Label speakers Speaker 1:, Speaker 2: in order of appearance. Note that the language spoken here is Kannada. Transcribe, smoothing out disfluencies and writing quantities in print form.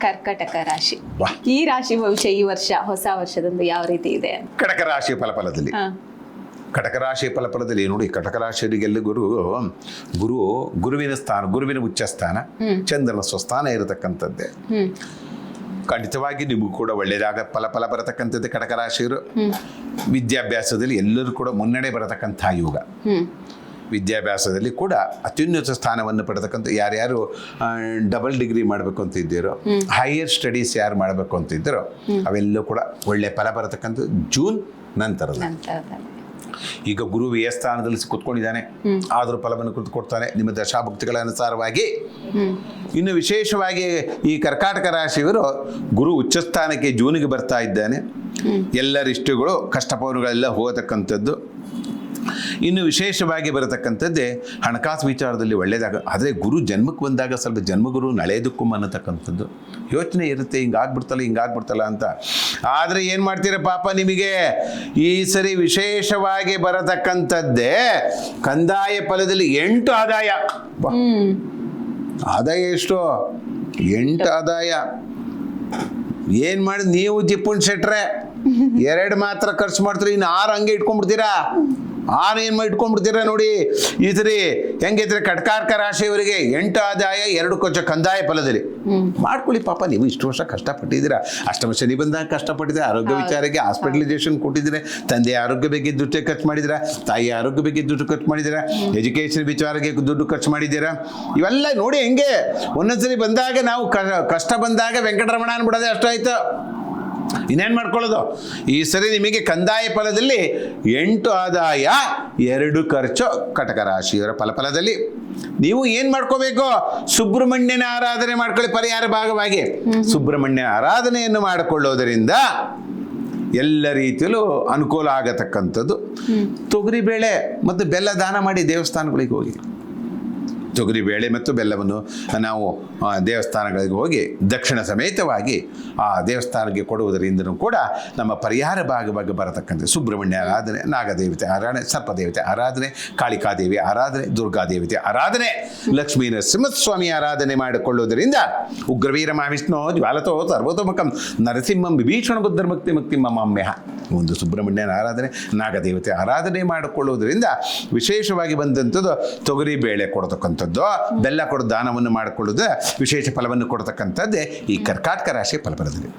Speaker 1: ಕರ್ಕಟಕ ರಾಶಿ.
Speaker 2: ವಾ.
Speaker 1: ಈ ರಾಶಿ ಭವಿಷ್ಯ ಈ ವರ್ಷ ಹೊಸ ವರ್ಷದಂದು ಯಾವ ರೀತಿ ಇದೆ?
Speaker 2: ಕಟಕ ರಾಶಿ ಫಲಫಲದಲ್ಲಿ ಕಟಕ ರಾಶಿ ಫಲಫಲದಲ್ಲಿ ನೋಡಿ, ಕಟಕ ರಾಶಿಯವರಿಗೆಲ್ಲ ಗುರುವಿನ ಸ್ಥಾನ, ಗುರುವಿನ ಉಚ್ಚ ಸ್ಥಾನ, ಚಂದ್ರನ ಸ್ವಸ್ಥಾನ ಇರತಕ್ಕಂಥದ್ದೇ. ಖಂಡಿತವಾಗಿ ನಿಮಗೂ ಕೂಡ ಒಳ್ಳೆಯದಾಗ ಫಲ ಬರತಕ್ಕಂಥದ್ದೇ. ಕಟಕ ರಾಶಿಯವರು ವಿದ್ಯಾಭ್ಯಾಸದಲ್ಲಿ ಎಲ್ಲರೂ ಕೂಡ ಮುನ್ನಡೆ ಬರತಕ್ಕಂಥ ಯೋಗ. ವಿದ್ಯಾಭ್ಯಾಸದಲ್ಲಿ ಕೂಡ ಅತ್ಯುನ್ನತ ಸ್ಥಾನವನ್ನು ಪಡೆತಕ್ಕಂಥ ಯಾರ್ಯಾರು ಡಬಲ್ ಡಿಗ್ರಿ ಮಾಡಬೇಕು ಅಂತ ಇದ್ದೀರೋ, ಹೈಯರ್ ಸ್ಟಡೀಸ್ ಯಾರು ಮಾಡಬೇಕು ಅಂತ ಇದ್ದೀರೋ ಅವೆಲ್ಲೂ ಕೂಡ ಒಳ್ಳೆ ಫಲ ಬರತಕ್ಕಂಥ ಜೂನ್ ನಂತರದ. ಈಗ ಗುರು ವ್ಯಯ ಸ್ಥಾನದಲ್ಲಿ ಕೂತ್ಕೊಂಡಿದ್ದಾನೆ, ಆದರೂ ಫಲವನ್ನು ಕೊಡ್ತಾನೆ ನಿಮ್ಮ ದಶಾಭುಕ್ತಿಗಳ ಅನುಸಾರವಾಗಿ. ಇನ್ನು ವಿಶೇಷವಾಗಿ ಈ ಕರ್ಕಾಟಕ ರಾಶಿಯವರು ಗುರು ಉಚ್ಚಸ್ಥಾನಕ್ಕೆ ಜೂನಿಗೆ ಬರ್ತಾ ಇದ್ದಾನೆ. ಎಲ್ಲರಿಷ್ಟಗಳು ಕಷ್ಟಪವನುಗಳೆಲ್ಲ ಹೋಗತಕ್ಕಂಥದ್ದು. ಇನ್ನು ವಿಶೇಷವಾಗಿ ಬರತಕ್ಕಂಥದ್ದೇ ಹಣಕಾಸು ವಿಚಾರದಲ್ಲಿ ಒಳ್ಳೆಯದಾಗ. ಆದರೆ ಗುರು ಜನ್ಮಕ್ಕೆ ಬಂದಾಗ ಸ್ವಲ್ಪ ಜನ್ಮಗುರು ನಳೆಯದಕ್ಕೂ ಅನ್ನತಕ್ಕಂಥದ್ದು ಯೋಚನೆ ಇರುತ್ತೆ, ಹಿಂಗಾಗ್ಬಿಡ್ತಲ್ಲ ಅಂತ. ಆದರೆ ಏನು ಮಾಡ್ತೀರ ಪಾಪ, ನಿಮಗೆ ಈ ಸರಿ ವಿಶೇಷವಾಗಿ ಬರತಕ್ಕಂಥದ್ದೇ ಕಂದಾಯ ಫಲದಲ್ಲಿ 8 ಆದಾಯ. ಆದಾಯ ಎಷ್ಟು? 8 ಆದಾಯ. ಏನು ಮಾಡಿ ನೀವು ಜಿಪ್ಪುಣ್ ಶೆಟ್ರೆ 2 ಮಾತ್ರ ಖರ್ಚು ಮಾಡ್ತೀರಿ, ಇನ್ನು 6 ಹಂಗೆ ಇಟ್ಕೊಂಡ್ಬಿಡ್ತೀರಾ. 6 ಏನು ಇಟ್ಕೊಂಡ್ಬಿಡ್ತೀರಾ ನೋಡಿ. ಈ ಸರಿ ಹೆಂಗಿದ್ರೆ ಕಟಕಾರ್ಕ ರಾಶಿಯವರಿಗೆ 8 ಆದಾಯ 2 ಕೊಂಚ ಕಂದಾಯ ಫಲದಲ್ಲಿ ಮಾಡ್ಕೊಳ್ಳಿ. ಪಾಪ ನೀವು ಇಷ್ಟು ವರ್ಷ ಕಷ್ಟಪಟ್ಟಿದ್ದೀರಾ, ಅಷ್ಟಮ ಶನಿ ಬಂದಾಗ ಕಷ್ಟಪಟ್ಟಿದ್ದೀರಾ, ಆರೋಗ್ಯ ವಿಚಾರಕ್ಕೆ ಹಾಸ್ಪಿಟಲೈಸೇಷನ್ ಕೊಟ್ಟಿದ್ದೀರಾ, ತಂದೆ ಆರೋಗ್ಯ ಬಗ್ಗೆ ದುಡ್ಡು ಖರ್ಚು ಮಾಡಿದ್ದೀರಾ, ತಾಯಿ ಆರೋಗ್ಯ ಬಗ್ಗೆ ದುಡ್ಡು ಖರ್ಚು ಮಾಡಿದ್ದೀರಾ, ಎಜುಕೇಷನ್ ವಿಚಾರಕ್ಕೆ ದುಡ್ಡು ಖರ್ಚು ಮಾಡಿದ್ದೀರಾ. ಇವೆಲ್ಲ ನೋಡಿ ಹೆಂಗೆ ಒಂದೊಂದ್ಸರಿ ಬಂದಾಗ ನಾವು ಕಷ್ಟ ಬಂದಾಗ ವೆಂಕಟರಮಣ ಅನ್ಬಿಡೋದೆ ಅಷ್ಟಾಯ್ತು. ಇನ್ನೇನು ಮಾಡ್ಕೊಳ್ಳೋದು. ಈ ಸರಿ ನಿಮಗೆ ಕಂದಾಯ ಫಲದಲ್ಲಿ 8 ಆದಾಯ 2 ಖರ್ಚು. ಕಟಕ ರಾಶಿಯವರ ಫಲದಲ್ಲಿ ನೀವು ಏನು ಮಾಡ್ಕೋಬೇಕು? ಸುಬ್ರಹ್ಮಣ್ಯನ ಆರಾಧನೆ ಮಾಡ್ಕೊಳ್ಳಿ. ಪರಿಹಾರ ಭಾಗವಾಗಿ ಸುಬ್ರಹ್ಮಣ್ಯ ಆರಾಧನೆಯನ್ನು ಮಾಡಿಕೊಳ್ಳೋದರಿಂದ ಎಲ್ಲ ರೀತಿಯಲ್ಲೂ ಅನುಕೂಲ ಆಗತಕ್ಕಂಥದ್ದು. ತೊಗರಿಬೇಳೆ ಮತ್ತು ಬೆಲ್ಲ ದಾನ ಮಾಡಿ ದೇವಸ್ಥಾನಗಳಿಗೆ ಹೋಗಿ. ತೊಗರಿಬೇಳೆ ಮತ್ತು ಬೆಲ್ಲವನ್ನು ನಾವು ದೇವಸ್ಥಾನಗಳಿಗೆ ಹೋಗಿ ದಕ್ಷಿಣ ಸಮೇತವಾಗಿ ಆ ದೇವಸ್ಥಾನಕ್ಕೆ ಕೊಡುವುದರಿಂದನೂ ಕೂಡ ನಮ್ಮ ಪರಿಹಾರ ಭಾಗವಾಗಿ ಬರತಕ್ಕಂಥ ಸುಬ್ರಹ್ಮಣ್ಯ ಆರಾಧನೆ, ನಾಗದೇವತೆ ಆರಾಧನೆ, ಸರ್ಪದೇವತೆ ಆರಾಧನೆ, ಕಾಳಿಕಾದೇವಿ ಆರಾಧನೆ, ದುರ್ಗಾದೇವತೆ ಆರಾಧನೆ, ಲಕ್ಷ್ಮೀ ನರಸಿಂಹಸ್ವಾಮಿ ಆರಾಧನೆ ಮಾಡಿಕೊಳ್ಳುವುದರಿಂದ ಉಗ್ರವೀರ ಮಹಾವಿಷ್ಣು ಜ್ವಾಲತೋ ಸರ್ವತೋಮುಖಂ ನರಸಿಂಹಂ ವಿಭೀಷಣ ಬುದ್ಧರ ಮುಕ್ತಿ ಮಮಾಮ್ಯಃ. ಒಂದು ಸುಬ್ರಹ್ಮಣ್ಯನ ಆರಾಧನೆ, ನಾಗದೇವತೆ ಆರಾಧನೆ ಮಾಡಿಕೊಳ್ಳುವುದರಿಂದ ವಿಶೇಷವಾಗಿ ಬಂದಂಥದ್ದು ತೊಗರಿ ಬೇಳೆ ಕೊಡತಕ್ಕಂಥದ್ದು, ಬೆಲ್ಲ ಕೊಡೋ ದಾನವನ್ನು ಮಾಡಿಕೊಳ್ಳುವುದು ವಿಶೇಷ ಫಲವನ್ನು ಕೊಡತಕ್ಕಂಥದ್ದೇ ಈ ಕರ್ಕಾಟಕ ರಾಶಿಯ ಫಲದಲ್ಲಿ.